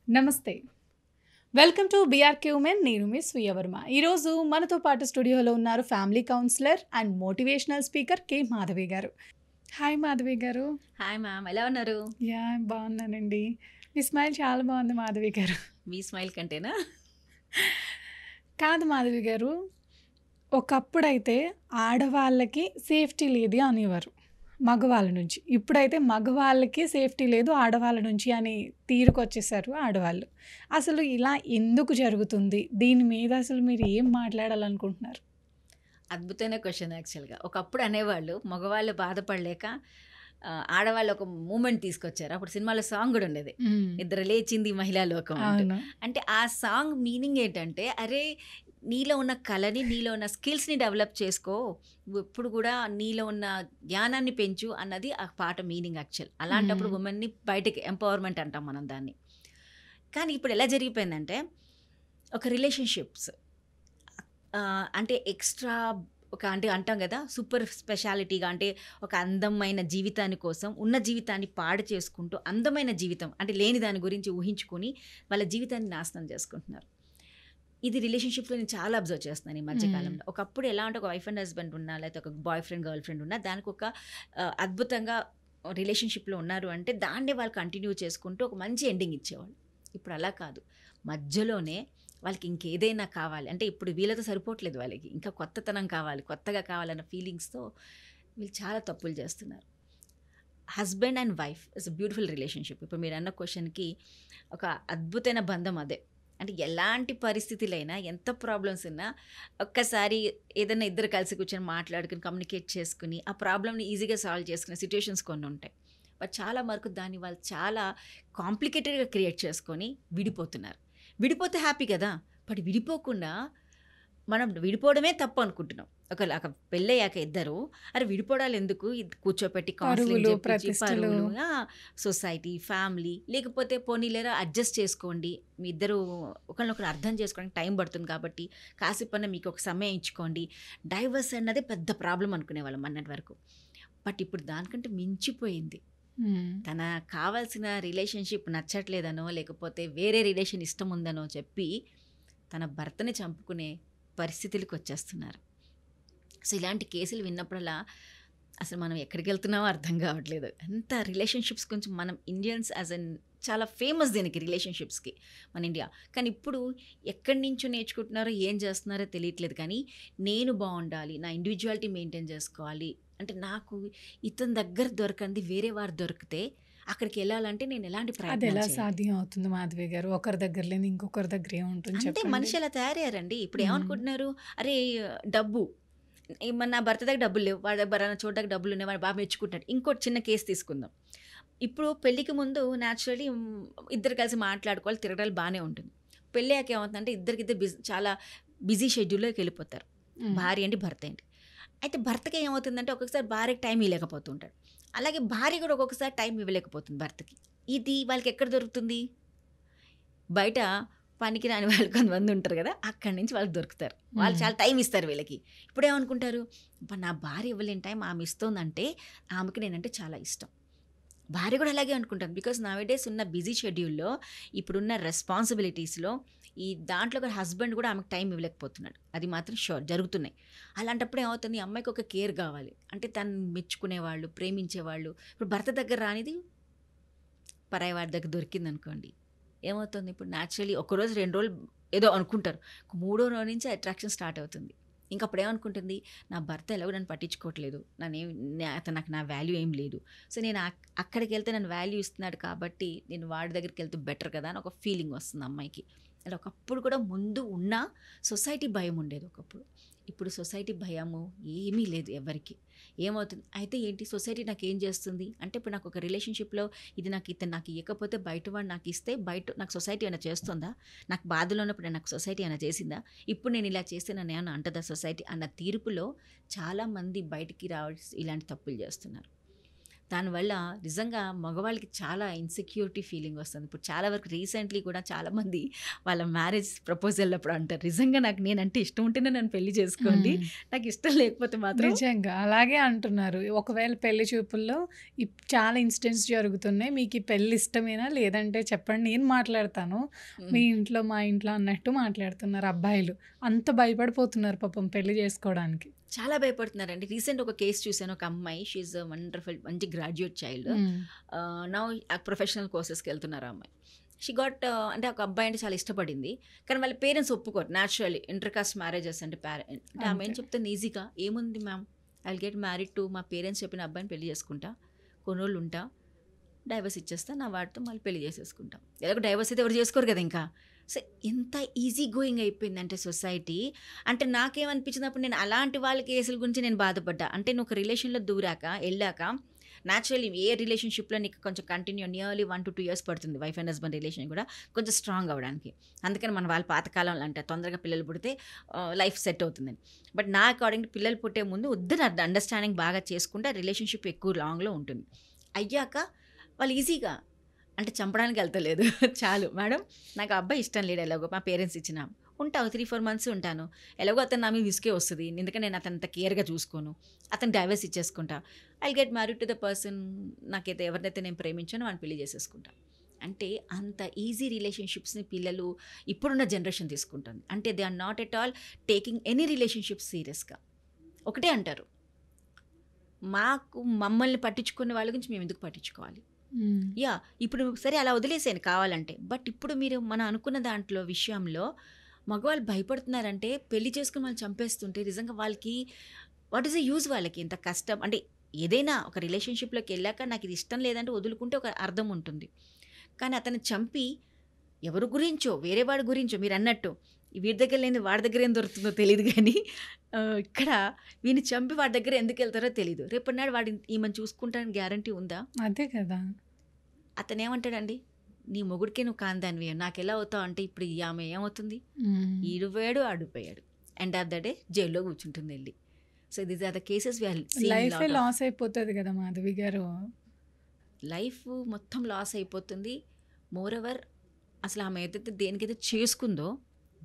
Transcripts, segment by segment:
నమస్తే. Welcome to BRK women. నేను మీ స్వీయ వర్మ. ఈరోజు మనతో పాటు స్టూడియోలో ఉన్నారు family counsellor and motivational speaker K. Madhavi గారు. హాయ్ మాధవి గారు. హాయ్ మ్యామ్, ఎలా ఉన్నారు? బాగున్నానండి. మీ స్మైల్ చాలా బాగుంది మాధవి గారు. మీ స్మైల్ కంటేనా? కాదు మాధవి గారు, ఒకప్పుడైతే ఆడవాళ్ళకి సేఫ్టీ లేదు అనేవారు మగవాళ్ళ నుంచి. ఇప్పుడైతే మగవాళ్ళకి సేఫ్టీ లేదు ఆడవాళ్ళ నుంచి అని తీరుకొచ్చేసారు ఆడవాళ్ళు. అసలు ఇలా ఎందుకు జరుగుతుంది? దీని మీద అసలు మీరు ఏం మాట్లాడాలనుకుంటున్నారు? అద్భుతమైన క్వశ్చన్ యాక్చువల్గా. ఒకప్పుడు అనేవాళ్ళు మగవాళ్ళు బాధపడలేక ఆడవాళ్ళు ఒక మూమెంట్ తీసుకొచ్చారు. అప్పుడు సినిమాలో సాంగ్ కూడా ఉండేది, నిద్ర లేచింది మహిళా లోకం అంటూ. అవును. అంటే ఆ సాంగ్ మీనింగ్ ఏంటంటే, అరే నీలో ఉన్న కళని, నీలో ఉన్న స్కిల్స్ని డెవలప్ చేసుకో, ఎప్పుడు కూడా నీలో ఉన్న జ్ఞానాన్ని పెంచు అన్నది ఆ పాట మీనింగ్ యాక్చువల్. అలాంటప్పుడు ఉమెన్ని బయటకి ఎంపవర్మెంట్ అంటాం మనం దాన్ని. కానీ ఇప్పుడు ఎలా జరిగిపోయిందంటే, ఒక రిలేషన్షిప్స్ అంటే ఎక్స్ట్రా ఒక అంటే అంటాం కదా, సూపర్ స్పెషాలిటీగా, అంటే ఒక అందమైన జీవితాన్ని కోసం ఉన్న జీవితాన్ని పాడు చేసుకుంటూ అందమైన జీవితం అంటే లేని దాని గురించి ఊహించుకొని వాళ్ళ జీవితాన్ని నాశనం చేసుకుంటున్నారు. ఇది రిలేషన్షిప్లో నేను చాలా అబ్జర్వ్ చేస్తున్నాను ఈ మధ్యకాలంలో. ఒకప్పుడు ఎలా అంటే ఒక వైఫ్ అండ్ హస్బెండ్ ఉన్నా, లేకపోతే ఒక బాయ్ ఫ్రెండ్ గర్ల్ ఫ్రెండ్ ఉన్నా, దానికి ఒక అద్భుతంగా రిలేషన్షిప్లో ఉన్నారు అంటే దాన్నే వాళ్ళు కంటిన్యూ చేసుకుంటూ ఒక మంచి ఎండింగ్ ఇచ్చేవాళ్ళు. ఇప్పుడు అలా కాదు, మధ్యలోనే వాళ్ళకి ఇంకేదైనా కావాలి అంటే ఇప్పుడు వీళ్ళతో సరిపోవట్లేదు, వాళ్ళకి ఇంకా కొత్తతనం కావాలి, కొత్తగా కావాలన్న ఫీలింగ్స్తో వీళ్ళు చాలా తప్పులు చేస్తున్నారు. Husband and wife is a beautiful relationship. ఇప్పుడు మీరు అన్న క్వశ్చన్కి ఒక అద్భుతమైన బంధం అదే. అంటే ఎలాంటి పరిస్థితులైనా, ఎంత ప్రాబ్లమ్స్ ఉన్నా ఒక్కసారి ఏదైనా ఇద్దరు కలిసి కూర్చొని మాట్లాడుకుని కమ్యూనికేట్ చేసుకుని ఆ ప్రాబ్లమ్ని ఈజీగా సాల్వ్ చేసుకునే సిచ్యువేషన్స్ కొన్ని ఉంటాయి. బట్ చాలా వరకు దాన్ని వాళ్ళు చాలా కాంప్లికేటెడ్గా క్రియేట్ చేసుకొని విడిపోతున్నారు. విడిపోతే హ్యాపీ కదా, బట్ విడిపోకుండా మనం విడిపోవడమే తప్పు అనుకుంటున్నాం. ఒక పెళ్ళయ్యాక ఇద్దరు అరే విడిపోవడాలు ఎందుకు, కూర్చోపెట్టి కౌన్సిలింగ్ చెప్పించి పరువులు, సొసైటీ, ఫ్యామిలీ, లేకపోతే పోనీలేరా అడ్జస్ట్ చేసుకోండి, మీ ఇద్దరు ఒకరినొకరు అర్థం చేసుకోవడానికి టైం పడుతుంది కాబట్టి కాసేపన్నా మీకు ఒక సమయం ఇచ్చుకోండి. డైవర్స్ అన్నదే పెద్ద ప్రాబ్లం అనుకునేవాళ్ళం అన్నటి వరకు. బట్ ఇప్పుడు దానికంటే మించిపోయింది. తన కావాల్సిన రిలేషన్షిప్ నచ్చట్లేదనో, లేకపోతే వేరే రిలేషన్ ఇష్టం ఉందనో చెప్పి తన భర్తని చంపుకునే పరిస్థితులకు వచ్చేస్తున్నారు. సో ఇలాంటి కేసులు విన్నప్పుడల్లా అసలు మనం ఎక్కడికి వెళ్తున్నామో అర్థం కావట్లేదు. అంత రిలేషన్షిప్స్ కొంచెం మనం ఇండియన్స్ యాజ్ అన్ చాలా ఫేమస్ దీనికి, రిలేషన్షిప్స్కి మన ఇండియా. కానీ ఇప్పుడు ఎక్కడి నుంచో నేర్చుకుంటున్నారో ఏం చేస్తున్నారో తెలియట్లేదు. కానీ నేను బాగుండాలి, నా ఇండివిజువాలిటీ మెయింటైన్ చేసుకోవాలి అంటే, నాకు ఇతని దగ్గర దొరకంది వేరే వారు దొరికితే అక్కడికి వెళ్ళాలంటే నేను ఎలాంటి అది ప్రయత్నం ఎలా చేయాలి? సాధ్యం అవుతుంది మాధవి గారు? ఒకరి దగ్గర లేని ఇంకొకరి దగ్గర ఏముంటుంది అంటే చెప్పండి. మనిషి అలా తయారయ్యారండి. ఇప్పుడు ఏమనుకుంటున్నారు, అరే డబ్బు నా భర్త దగ్గర డబ్బులు లేవు, వాడి దగ్గర చూడడానికి డబ్బులు ఉన్నాయి, వాడు బాగా మెచ్చుకుంటాడు. ఇంకోటి చిన్న కేసు తీసుకుందాం. ఇప్పుడు పెళ్ళికి ముందు న్యాచురలీ ఇద్దరు కలిసి మాట్లాడుకోవాలి, తిరగడాలు బాగానే ఉంటుంది. పెళ్ళాక ఏమవుతుందంటే ఇద్దరికిద్దరు చాలా బిజీ షెడ్యూల్లోకి వెళ్ళిపోతారు, భార్య ఏంటి భర్త ఏంటి. అయితే భర్తకి ఏమవుతుందంటే ఒక్కొక్కసారి భార్యకి టైం ఇవ్వలేకపోతుంటాడు, అలాగే భార్య కూడా ఒక్కొక్కసారి టైం ఇవ్వలేకపోతుంది భర్తకి. ఇది వాళ్ళకి ఎక్కడ దొరుకుతుంది? బయట పనికి రాని వాళ్ళు కొంతమంది ఉంటారు కదా, అక్కడి నుంచి వాళ్ళకి దొరుకుతారు. వాళ్ళు చాలా టైం ఇస్తారు వీళ్ళకి. ఇప్పుడు ఏమనుకుంటారు, నా భార్య ఇవ్వలేని టైం ఆమె ఇస్తోందంటే ఆమెకి నేనంటే చాలా ఇష్టం. భార్య కూడా అలాగే అనుకుంటాను. బికాస్ నవేడేస్ ఉన్న బిజీ షెడ్యూల్లో, ఇప్పుడున్న రెస్పాన్సిబిలిటీస్లో, ఈ దాంట్లో ఒక హస్బెండ్ కూడా ఆమెకు టైం ఇవ్వలేకపోతున్నాడు. అది మాత్రం షూర్ జరుగుతున్నాయి. అలాంటప్పుడు ఏమవుతుంది, అమ్మాయికి ఒక కేర్ కావాలి అంటే తను మెచ్చుకునేవాళ్ళు, ప్రేమించేవాళ్ళు. ఇప్పుడు భర్త దగ్గర రానిది పరాయి వాడి దగ్గర దొరికింది అనుకోండి, ఏమవుతుంది? ఇప్పుడు న్యాచురలీ ఒకరోజు 2 రోజులు ఏదో అనుకుంటారు, మూడో రోజు నుంచి అట్రాక్షన్ స్టార్ట్ అవుతుంది. ఇంకప్పుడు ఏమనుకుంటుంది, నా భర్త ఎలాగో నన్ను పట్టించుకోవట్లేదు, అతను నాకు నా వాల్యూ ఏం లేదు, సో నేను అక్కడికి వెళ్తే నన్ను వాల్యూ ఇస్తున్నాడు కాబట్టి నేను వాడి దగ్గరికి వెళ్తే బెటర్ కదా అని ఒక ఫీలింగ్ వస్తుంది అమ్మాయికి. అలా ఒకప్పుడు కూడా ముందు ఉన్న సొసైటీ భయం ఉండేది ఒకప్పుడు. ఇప్పుడు సొసైటీ భయము ఏమీ లేదు ఎవరికి. ఏమవుతుంది అయితే ఏంటి, సొసైటీ నాకు ఏం చేస్తుంది అంటే, ఇప్పుడు నాకు ఒక రిలేషన్షిప్లో ఇది ఇతను నాకు ఇవ్వకపోతే బయట వాడు నాకు ఇస్తే బయట నాకు సొసైటీ ఏమైనా చేస్తుందా? నాకు బాధలో ఉన్నప్పుడు నాకు సొసైటీ ఏమైనా చేసిందా? ఇప్పుడు నేను ఇలా చేస్తే నన్ను ఏమైనా అంటదా సొసైటీ అన్న తీర్పులో చాలామంది బయటికి రావాల్సి ఇలాంటి తప్పులు చేస్తున్నారు. దానివల్ల నిజంగా మగవాళ్ళకి చాలా ఇన్సెక్యూరిటీ ఫీలింగ్ వస్తుంది. ఇప్పుడు చాలా వరకు రీసెంట్లీ కూడా చాలామంది వాళ్ళ మ్యారేజ్ ప్రపోజల్ అప్పుడు అంటారు, నిజంగా నాకు నేనంటే ఇష్టం ఉంటేనే నన్ను పెళ్లి చేసుకోండి, నాకు ఇష్టం లేకపోతే మాత్రం. నిజంగా అలాగే అంటున్నారు. ఒకవేళ పెళ్లి చూపుల్లో చాలా ఇన్సిడెంట్స్ జరుగుతున్నాయి. మీకు ఈ పెళ్లి ఇష్టమేనా లేదంటే చెప్పండి, నేను మాట్లాడతాను, మీ ఇంట్లో మా ఇంట్లో అన్నట్టు మాట్లాడుతున్నారు అబ్బాయిలు. అంత భయపడిపోతున్నారు పాపం పెళ్లి చేసుకోవడానికి. చాలా భయపడుతున్నారండి. రీసెంట్ ఒక కేసు చూశాను. ఒక అమ్మాయి, షీఈ్ వండర్ఫుల్, మంచి గ్రాడ్యుయేట్ చైల్డ్. నౌ ప్రొఫెషనల్ కోర్సెస్కి వెళ్తున్నారు ఆ అమ్మాయి. షీ గాట్ అంటే ఒక అబ్బాయి అంటే చాలా ఇష్టపడింది, కానీ వాళ్ళ పేరెంట్స్ ఒప్పుకోరు. న్యాచురల్లీ ఇంటర్కాస్ట్ మ్యారేజెస్ అంటే అంటే ఆమె ఏం చెప్తుంది ఈజీగా, ఏముంది ma'am, I get married to మా పేరెంట్స్ చెప్పిన అబ్బాయిని పెళ్లి చేసుకుంటా, కొన్ని రోజులు ఉంటా, డైవర్స్ ఇచ్చేస్తా, నా వాటితో మళ్ళీ పెళ్లి చేసేసుకుంటాం. ఎలాగో డైవర్స్ అయితే ఎవరు చేసుకోరు కదా ఇంకా. సో ఎంత ఈజీ గోయింగ్ అయిపోయిందంటే సొసైటీ. అంటే నాకేమనిపించినప్పుడు నేను అలాంటి వాళ్ళ కేసుల గురించి నేను బాధపడ్డా. అంటే నువ్వు ఒక రిలేషన్లో దూరాక వెళ్ళాక న్యాచురల్లీ ఏ రిలేషన్షిప్లో నీకు కొంచెం కంటిన్యూ నియర్లీ 1 to 2 years పడుతుంది వైఫ్ అండ్ హస్బెండ్ రిలేషన్ కూడా కొంచెం స్ట్రాంగ్ అవ్వడానికి. అందుకని మన వాళ్ళ పాతకాలంలో అంటే తొందరగా పిల్లలు పుడితే లైఫ్ సెట్ అవుతుందని. బట్ నా అకార్డింగ్ పిల్లలు పుట్టే ముందు వద్దని అండర్స్టాండింగ్ బాగా చేసుకుంటే రిలేషన్షిప్ ఎక్కువ లాంగ్లో ఉంటుంది. అయ్యాక వాళ్ళు ఈజీగా అంటే చంపడానికి వెళ్తలేదు, చాలు మేడం నాకు అబ్బాయి ఇష్టం లేడు, ఎలాగో మా పేరెంట్స్ ఇచ్చిన ఉంటావు 3-4 months ఉంటాను, ఎలాగో అతను నా మీద విసుకే వస్తుంది, ఎందుకంటే నేను అతను అంత కేర్గా చూసుకోను, అతను డైవర్స్ ఇచ్చేసుకుంటా, I get married to the person, నాకైతే ఎవరినైతే నేను ప్రేమించానో వాడిని పెళ్లి చేసేసుకుంటా. అంటే అంత ఈజీ రిలేషన్షిప్స్ని పిల్లలు ఇప్పుడున్న జనరేషన్ తీసుకుంటుంది. అంటే they are not at all taking any relationship సీరియస్గా. ఒకటే అంటారు, మమ్మల్ని పట్టించుకునే వాళ్ళ గురించి మేము ఎందుకు పట్టించుకోవాలి. యా ఇప్పుడు సరే అలా వదిలేసాను కావాలంటే, బట్ ఇప్పుడు మీరు మనం అనుకున్న దాంట్లో విషయంలో మగవాళ్ళు భయపడుతున్నారంటే పెళ్లి చేసుకుని వాళ్ళు చంపేస్తుంటే నిజంగా వాళ్ళకి వాట్ ఈస్ ద యూజ్, వాళ్ళకి ఇంత కష్టం. అంటే ఏదైనా ఒక రిలేషన్షిప్లోకి వెళ్ళాక నాకు ఇది ఇష్టం లేదంటే వదులుకుంటే ఒక అర్థం ఉంటుంది, కానీ అతను చంపి ఎవరి గురించో వేరే వాడి గురించో మీరు అన్నట్టు వీడి దగ్గర లేని వాడి దగ్గర ఏం దొరుకుతుందో తెలియదు, కానీ ఇక్కడ వీని చంపి వాడి దగ్గర ఎందుకు వెళ్తారో తెలియదు. రేపటినాడు వాడి ఈమెను చూసుకుంటానికి గ్యారంటీ ఉందా? అదే కదా. అతను ఏమంటాడండి, నీ మొగుడికే నువ్వు కాందానివి, నాకు ఎలా అవుతావు అంటే ఇప్పుడు ఆమె ఏమవుతుంది, ఈడిపోయాడు ఆడిపోయాడు, ఎండ్ ఆఫ్ ద డే జైల్లో కూర్చుంటుంది వెళ్ళి. So these are the cases life loss అయిపోతుంది కదా మాధవి గారు. లైఫ్ మొత్తం లాస్ అయిపోతుంది. మోర్ ఎవర్ అసలు ఆమె ఏదైతే దేనికైతే చేసుకుందో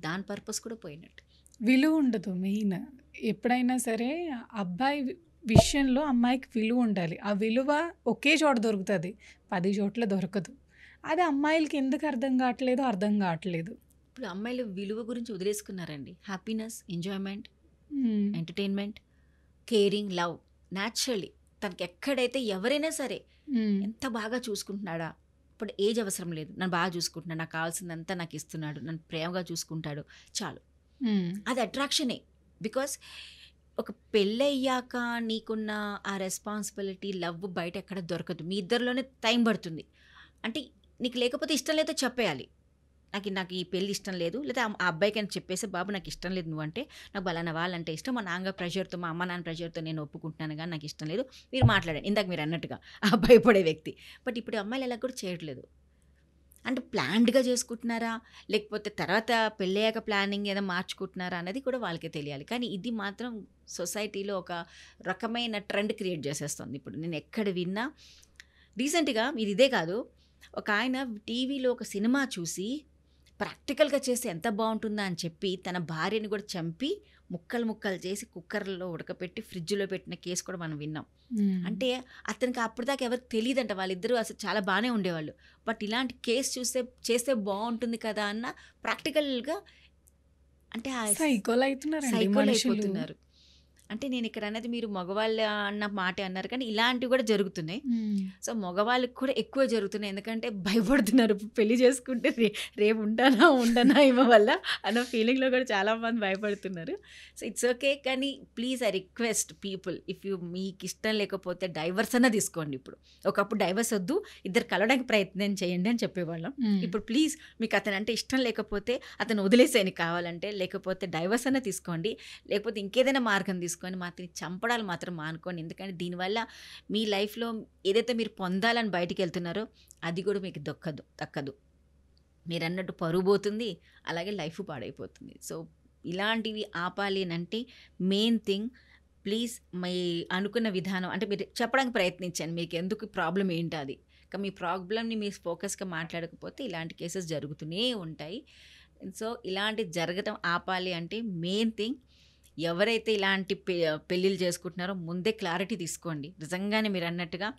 దాని పర్పస్ కూడా పోయినట్టు, విలువ ఉండదు. మెయిన్ ఎప్పుడైనా సరే అబ్బాయి విషయంలో అమ్మాయికి విలువ ఉండాలి. ఆ విలువ ఒకే చోట దొరుకుతుంది, 10 చోట్ల దొరకదు. అది అమ్మాయిలకి ఎందుకు అర్థం కావట్లేదు. ఇప్పుడు అమ్మాయిలు విలువ గురించి వదిలేసుకున్నారండి. Happiness, enjoyment, entertainment, caring, love. Naturally తనకి ఎక్కడైతే ఎవరైనా సరే ఎంత బాగా చూసుకుంటున్నాడా, ఇప్పుడు ఏజ్ అవసరం లేదు, నన్ను బాగా చూసుకుంటున్నాడు, నాకు కావాల్సిందంతా నాకు ఇస్తున్నాడు, నన్ను ప్రేమగా చూసుకుంటాడు, చాలు. అది అట్రాక్షనే. బికాస్ ఒక పెళ్ళయ్యాక నీకున్న ఆ రెస్పాన్సిబిలిటీ, లవ్ బయట ఎక్కడ దొరకదు. మీ ఇద్దరిలోనే టైం పడుతుంది. అంటే నీకు లేకపోతే ఇష్టం లేదో చెప్పేయాలి, నాకు ఈ పెళ్ళి ఇష్టం లేదు, లేదా ఆ అబ్బాయికి అని చెప్పేసి, బాబు నాకు ఇష్టం లేదు నువ్వంటే, నాకు బలానా వాళ్ళంటే ఇష్టం, మా నాన్న ప్రెషర్తో, మా అమ్మ నాన్న ప్రెషర్తో నేను ఒప్పుకుంటున్నాను, కానీ నాకు ఇష్టం లేదు, మీరు మాట్లాడండి. ఇందాక మీరు అన్నట్టుగా ఆ భయపడే వ్యక్తి. బట్ ఇప్పుడు అమ్మాయిలు ఎలా కూడా చేయట్లేదు. అంటే ప్లాన్డ్గా చేసుకుంటున్నారా, లేకపోతే తర్వాత పెళ్ళయ్యాక ప్లానింగ్ ఏదో మార్చుకుంటున్నారా అనేది కూడా వాళ్ళకే తెలియాలి. కానీ ఇది మాత్రం సొసైటీలో ఒక రకమైన ట్రెండ్ క్రియేట్ చేసేస్తుంది. ఇప్పుడు నేను ఎక్కడ విన్నా రీసెంట్గా, మీరు ఇదే కాదు, ఒక ఆయన టీవీలో ఒక సినిమా చూసి ప్రాక్టికల్గా చేస్తే ఎంత బాగుంటుందా అని చెప్పి తన భార్యని కూడా చంపి ముక్కలు చేసి కుక్కర్లో ఉడకపెట్టి ఫ్రిడ్జ్లో పెట్టిన కేసు కూడా మనం విన్నాం. అంటే అతనికి అప్పటిదాకా ఎవరికి తెలియదంట, వాళ్ళిద్దరూ అసలు చాలా బాగానే ఉండేవాళ్ళు. బట్ ఇలాంటి కేసు చేస్తే బాగుంటుంది కదా అన్న ప్రాక్టికల్గా అంటే సైకోలు అయిపోతున్నారు. అంటే నేను ఇక్కడ అనేది మీరు మగవాళ్ళు అన్న మాట అన్నారు, కానీ ఇలాంటివి కూడా జరుగుతున్నాయి. సో మగవాళ్ళకి కూడా ఎక్కువ జరుగుతున్నాయి, ఎందుకంటే భయపడుతున్నారు పెళ్లి చేసుకుంటే రేపు ఉండనా ఇవ్వ వల్ల అన్న ఫీలింగ్లో కూడా చాలామంది భయపడుతున్నారు. సో ఇట్స్ ఓకే, కానీ please I request people, if మీకు ఇష్టం లేకపోతే డైవర్స్ అన్న తీసుకోండి. ఇప్పుడు ఒకప్పుడు డైవర్స్ వద్దు, ఇద్దరు కలవడానికి ప్రయత్నం చేయండి అని చెప్పేవాళ్ళం. ఇప్పుడు ప్లీజ్ మీకు అతను అంటే ఇష్టం లేకపోతే అతను వదిలేసేయని కావాలంటే, లేకపోతే డైవర్స్ అన్న తీసుకోండి, లేకపోతే ఇంకేదైనా మార్గం తీసుకోండి, మాత్రం చంపడాలు మాత్రం మానుకోండి. ఎందుకంటే దీనివల్ల మీ లైఫ్లో ఏదైతే మీరు పొందాలని బయటికి వెళ్తున్నారో అది కూడా మీకు దక్కదు. మీరు అన్నట్టు పరువు పోతుంది, అలాగే లైఫ్ పాడైపోతుంది. సో ఇలాంటివి ఆపాలి అని అంటే మెయిన్ థింగ్ ప్లీజ్ మీ అనుకున్న విధానం అంటే మీరు చెప్పడానికి ప్రయత్నించండి. మీకు ఎందుకు ప్రాబ్లమ్ ఏంటి అది. మీ ప్రాబ్లమ్‌ని మీరు ఫోకస్‌గా మాట్లాడకపోతే ఇలాంటి కేసెస్ జరుగుతూనే ఉంటాయి. సో, ఇలాంటివి జరగటం ఆపాలి అంటే మెయిన్ థింగ్ ఎవరైతే ఇలాంటి పెళ్ళిళ్ళు చేసుకుంటున్నారో ముందే క్లారిటీ తీసుకోండి. నిజంగానే మీరన్నట్టుగా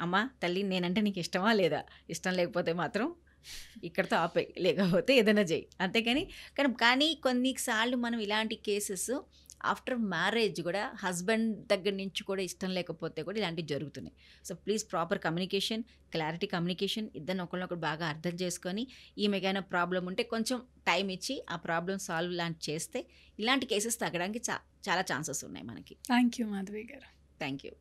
అమ్మా, తల్లి నేనంటే నీకు ఇష్టమా లేదా? ఇష్టం లేకపోతే మాత్రం ఇక్కడితో ఆపేయి. లేకపోతే ఏదైనా చెయ్యి. అంతేగాని కానీ కొన్నిసార్లు మనం ఇలాంటి కేసెస్ ఆఫ్టర్ మ్యారేజ్ కూడా హస్బెండ్ దగ్గర నుంచి కూడా ఇష్టం లేకపోతే కూడా ఇలాంటివి జరుగుతున్నాయి. So, please proper communication, clarity communication ఇద్దరిని ఒకళ్ళనొకళ్ళు బాగా అర్థం చేసుకొని ఈమెకైనా ప్రాబ్లమ్ ఉంటే కొంచెం టైం ఇచ్చి ఆ ప్రాబ్లమ్ సాల్వ్ లాంటి చేస్తే ఇలాంటి కేసెస్ తగ్గడానికి చాలా ఛాన్సెస్ ఉన్నాయి మనకి. థ్యాంక్ యూ మాధవి గారు. Thank you.